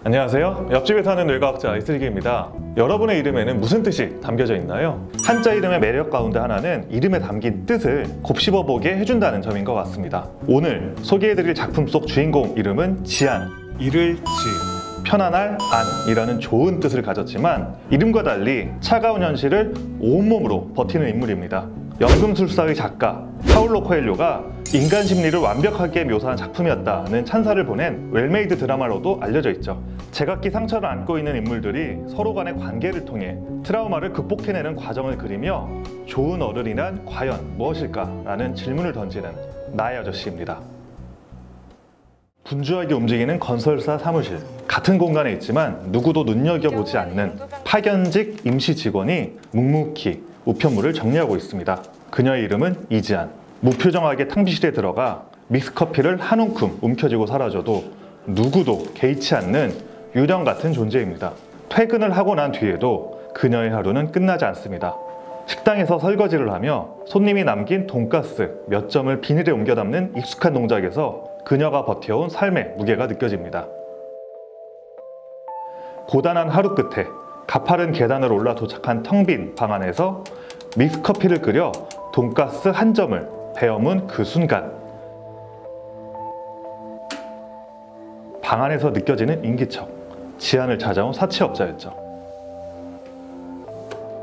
안녕하세요. 옆집에 사는 뇌과학자 이슬기입니다. 여러분의 이름에는 무슨 뜻이 담겨져 있나요? 한자 이름의 매력 가운데 하나는 이름에 담긴 뜻을 곱씹어보게 해준다는 점인 것 같습니다. 오늘 소개해드릴 작품 속 주인공 이름은 지안, 이를 지, 편안할 안이라는 좋은 뜻을 가졌지만 이름과 달리 차가운 현실을 온몸으로 버티는 인물입니다. 연금술사의 작가 파울로 코엘료가 인간 심리를 완벽하게 묘사한 작품이었다는 찬사를 보낸 웰메이드 드라마로도 알려져 있죠. 제각기 상처를 안고 있는 인물들이 서로 간의 관계를 통해 트라우마를 극복해내는 과정을 그리며 좋은 어른이란 과연 무엇일까? 라는 질문을 던지는 나의 아저씨입니다. 분주하게 움직이는 건설사 사무실. 같은 공간에 있지만 누구도 눈여겨보지 않는 파견직 임시 직원이 묵묵히 우편물을 정리하고 있습니다. 그녀의 이름은 이지안. 무표정하게 탕비실에 들어가 믹스커피를 한 움큼 움켜쥐고 사라져도 누구도 개의치 않는 유령 같은 존재입니다. 퇴근을 하고 난 뒤에도 그녀의 하루는 끝나지 않습니다. 식당에서 설거지를 하며 손님이 남긴 돈가스 몇 점을 비닐에 옮겨 담는 익숙한 동작에서 그녀가 버텨온 삶의 무게가 느껴집니다. 고단한 하루 끝에 가파른 계단을 올라 도착한 텅 빈 방 안에서 믹스커피를 끓여 돈가스 한 점을 베어문 그 순간 방 안에서 느껴지는 인기척. 지안을 찾아온 사채업자였죠.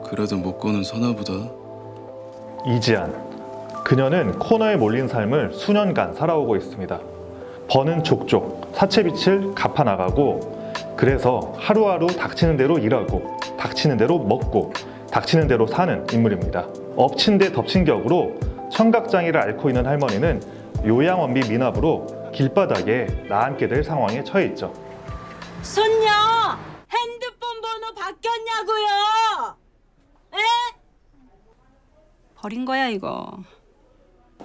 그래도 먹고는 사나보다. 이지안. 그녀는 코너에 몰린 삶을 수년간 살아오고 있습니다. 버는 족족 사채빚을 갚아나가고 그래서 하루하루 닥치는 대로 일하고 닥치는 대로 먹고 닥치는 대로 사는 인물입니다. 엎친 데 덮친 격으로 청각장애를 앓고 있는 할머니는 요양원비 미납으로 길바닥에 나앉게 될 상황에 처해 있죠. 손녀! 핸드폰 번호 바뀌었냐고요? 에? 버린 거야 이거.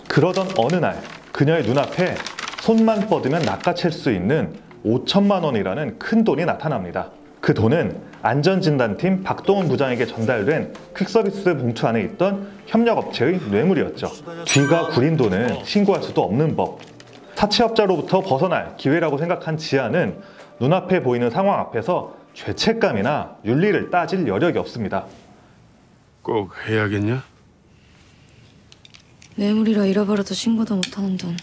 그러던 어느 날 그녀의 눈앞에 손만 뻗으면 낚아챌 수 있는 5천만 원이라는 큰 돈이 나타납니다. 그 돈은 안전진단팀 박동원 부장에게 전달된 퀵서비스 봉투 안에 있던 협력업체의 뇌물이었죠. 뒤가 구린 돈은 신고할 수도 없는 법. 사채업자로부터 벗어날 기회라고 생각한 지안은 눈앞에 보이는 상황 앞에서 죄책감이나 윤리를 따질 여력이 없습니다. 꼭 해야겠냐? 뇌물이라 잃어버려도 신고도 못하는 돈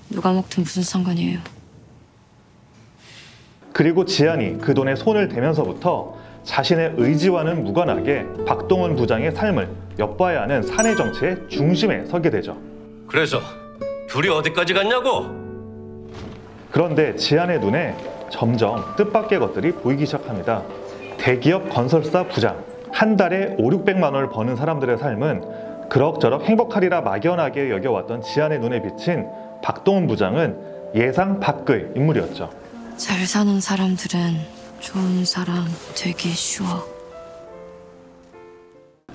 누가 먹든 무슨 상관이에요. 그리고 지안이 그 돈에 손을 대면서부터 자신의 의지와는 무관하게 박동원 부장의 삶을 엿봐야 하는 사내 정치의 중심에 서게 되죠. 그래서 둘이 어디까지 갔냐고? 그런데 지안의 눈에 점점 뜻밖의 것들이 보이기 시작합니다. 대기업 건설사 부장, 한 달에 500~600만 원을 버는 사람들의 삶은 그럭저럭 행복하리라 막연하게 여겨왔던 지안의 눈에 비친 박동원 부장은 예상 밖의 인물이었죠. 잘 사는 사람들은 좋은 사람 되기 쉬워.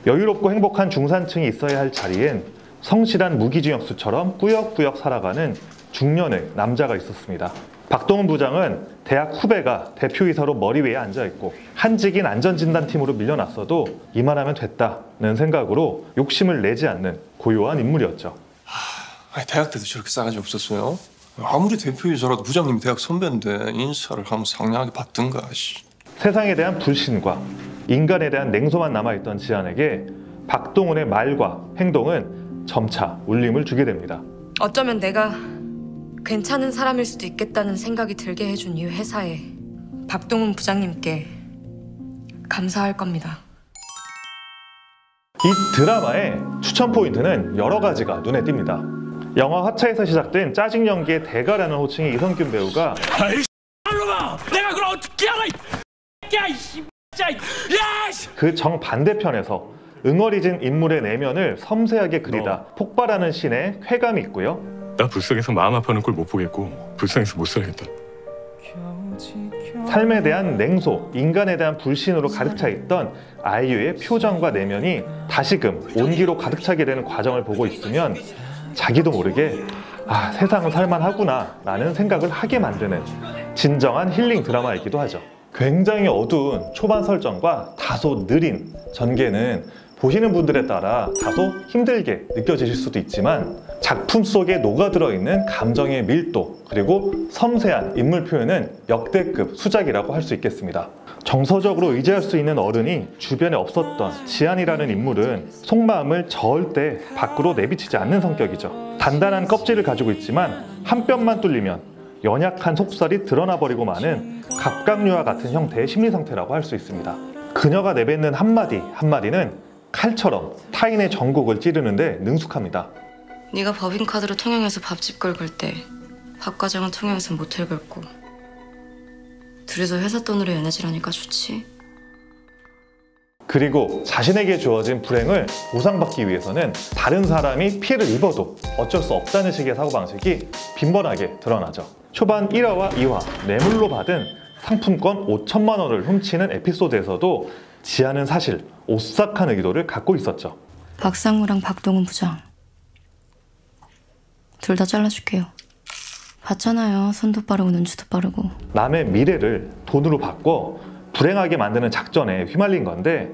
여유롭고 행복한 중산층이 있어야 할 자리엔 성실한 무기징역수처럼 꾸역꾸역 살아가는 중년의 남자가 있었습니다. 박동원 부장은 대학 후배가 대표이사로 머리 위에 앉아있고 한직인 안전진단팀으로 밀려났어도 이만하면 됐다는 생각으로 욕심을 내지 않는 고요한 인물이었죠. 대학 때도 저렇게 싸가지 없었어요? 아무리 대표이사라도 부장님이 대학 선배인데 인사를 하면 상냥하게 받든가. 세상에 대한 불신과 인간에 대한 냉소만 남아있던 지안에게 박동원의 말과 행동은 점차 울림을 주게 됩니다. 어쩌면 내가 괜찮은 사람일 수도 있겠다는 생각이 들게 해준 이 회사에 박동훈 부장님께 감사할 겁니다. 이 드라마의 추천 포인트는 여러 가지가 눈에 띕니다. 영화 화차에서 시작된 짜증 연기의 대가라는 호칭의 이성균 배우가 아이 놈아! 내가 그걸 어떻게 알아? 그 정반대편에서 응어리진 인물의 내면을 섬세하게 그리다 폭발하는 씬에 쾌감이 있고요. 나 불쌍해서 마음 아파하는 꼴 못 보겠고 불쌍해서 못 살겠다. 삶에 대한 냉소, 인간에 대한 불신으로 가득 차 있던 아이유의 표정과 내면이 다시금 온기로 가득 차게 되는 과정을 보고 있으면 자기도 모르게 세상은 살만하구나 라는 생각을 하게 만드는 진정한 힐링 드라마이기도 하죠. 굉장히 어두운 초반 설정과 다소 느린 전개는 보시는 분들에 따라 다소 힘들게 느껴지실 수도 있지만 작품 속에 녹아들어 있는 감정의 밀도 그리고 섬세한 인물 표현은 역대급 수작이라고 할 수 있겠습니다. 정서적으로 의지할 수 있는 어른이 주변에 없었던 지안이라는 인물은 속마음을 절대 밖으로 내비치지 않는 성격이죠. 단단한 껍질을 가지고 있지만 한 뼘만 뚫리면 연약한 속살이 드러나 버리고 마는 갑각류와 같은 형태의 심리 상태라고 할 수 있습니다. 그녀가 내뱉는 한마디 한마디는 칼처럼 타인의 전곡을 찌르는데 능숙합니다. 네가 법인카드로 통영에서 밥집 긁을 때 박 과장은 통영에서 모텔 긁고 둘이서 회사 돈으로 연애질하니까 좋지. 그리고 자신에게 주어진 불행을 보상받기 위해서는 다른 사람이 피해를 입어도 어쩔 수 없다는 식의 사고방식이 빈번하게 드러나죠. 초반 1화와 2화 뇌물로 받은 상품권 5천만 원을 훔치는 에피소드에서도 지안은 사실 오싹한 의도를 갖고 있었죠. 박상무랑 박동훈 부장 둘 다 잘라줄게요. 봤잖아요. 손도 빠르고 눈치도 빠르고. 남의 미래를 돈으로 바꿔 불행하게 만드는 작전에 휘말린 건데,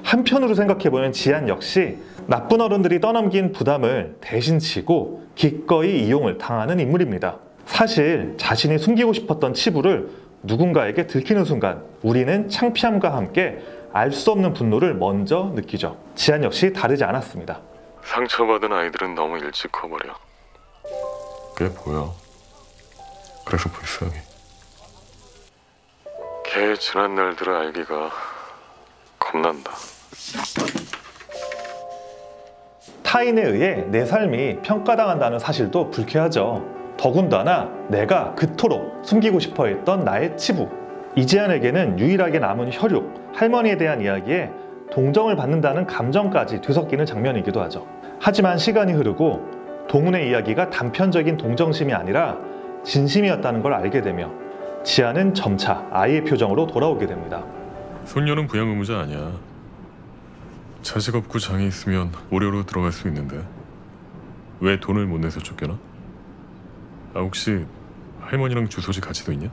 한편으로 생각해보면 지안 역시 나쁜 어른들이 떠넘긴 부담을 대신 지고 기꺼이 이용을 당하는 인물입니다. 사실 자신이 숨기고 싶었던 치부를 누군가에게 들키는 순간 우리는 창피함과 함께 알 수 없는 분노를 먼저 느끼죠. 지안 역시 다르지 않았습니다. 상처받은 아이들은 너무 일찍 커버려. 그게 보여. 그래서 불쌍해. 걔의 지난 날들을 알기가 겁난다. 타인에 의해 내 삶이 평가당한다는 사실도 불쾌하죠. 더군다나 내가 그토록 숨기고 싶어 했던 나의 치부. 이지안에게는 유일하게 남은 혈육, 할머니에 대한 이야기에 동정을 받는다는 감정까지 뒤섞이는 장면이기도 하죠. 하지만 시간이 흐르고 동훈의 이야기가 단편적인 동정심이 아니라 진심이었다는 걸 알게 되며 지안은 점차 아이의 표정으로 돌아오게 됩니다. 손녀는 부양 의무자 아니야. 자식 없고 장애 있으면 오려로 들어갈 수 있는데 왜 돈을 못 내서 쫓겨나? 아, 혹시 할머니랑 주소지 같이도 있냐?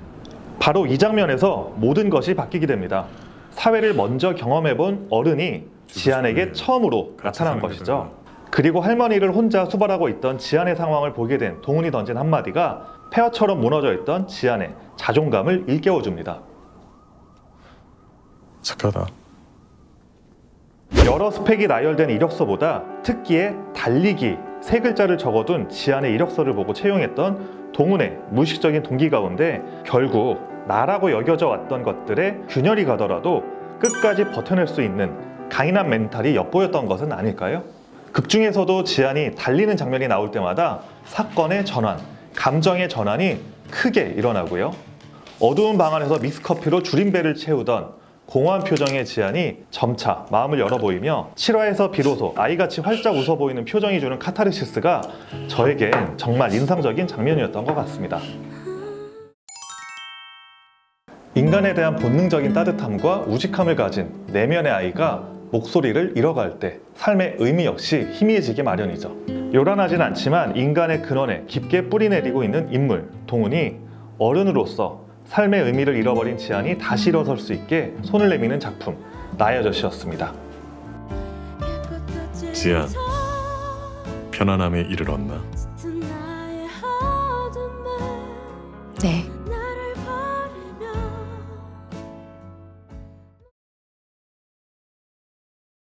바로 이 장면에서 모든 것이 바뀌게 됩니다. 사회를 먼저 경험해본 어른이 지안에게 처음으로 나타난 것이죠. 그리고 할머니를 혼자 수발하고 있던 지안의 상황을 보게 된 동훈이 던진 한마디가 폐허처럼 무너져 있던 지안의 자존감을 일깨워줍니다. 착하다. 여러 스펙이 나열된 이력서보다 특기에 달리기 세 글자를 적어둔 지안의 이력서를 보고 채용했던 동훈의 무의식적인 동기 가운데 결국 나라고 여겨져 왔던 것들에 균열이 가더라도 끝까지 버텨낼 수 있는 강인한 멘탈이 엿보였던 것은 아닐까요? 극 중에서도 지안이 달리는 장면이 나올 때마다 사건의 전환, 감정의 전환이 크게 일어나고요. 어두운 방 안에서 믹스커피로 줄임배를 채우던 공허한 표정의 지안이 점차 마음을 열어 보이며 7화에서 비로소 아이같이 활짝 웃어 보이는 표정이 주는 카타르시스가 저에겐 정말 인상적인 장면이었던 것 같습니다. 인간에 대한 본능적인 따뜻함과 우직함을 가진 내면의 아이가 목소리를 잃어갈 때 삶의 의미 역시 희미해지기 마련이죠. 요란하진 않지만 인간의 근원에 깊게 뿌리내리고 있는 인물 동훈이 어른으로서 삶의 의미를 잃어버린 지안이 다시 일어설 수 있게 손을 내미는 작품 나의 아저씨였습니다. 지안, 편안함에 이르렀나? 네.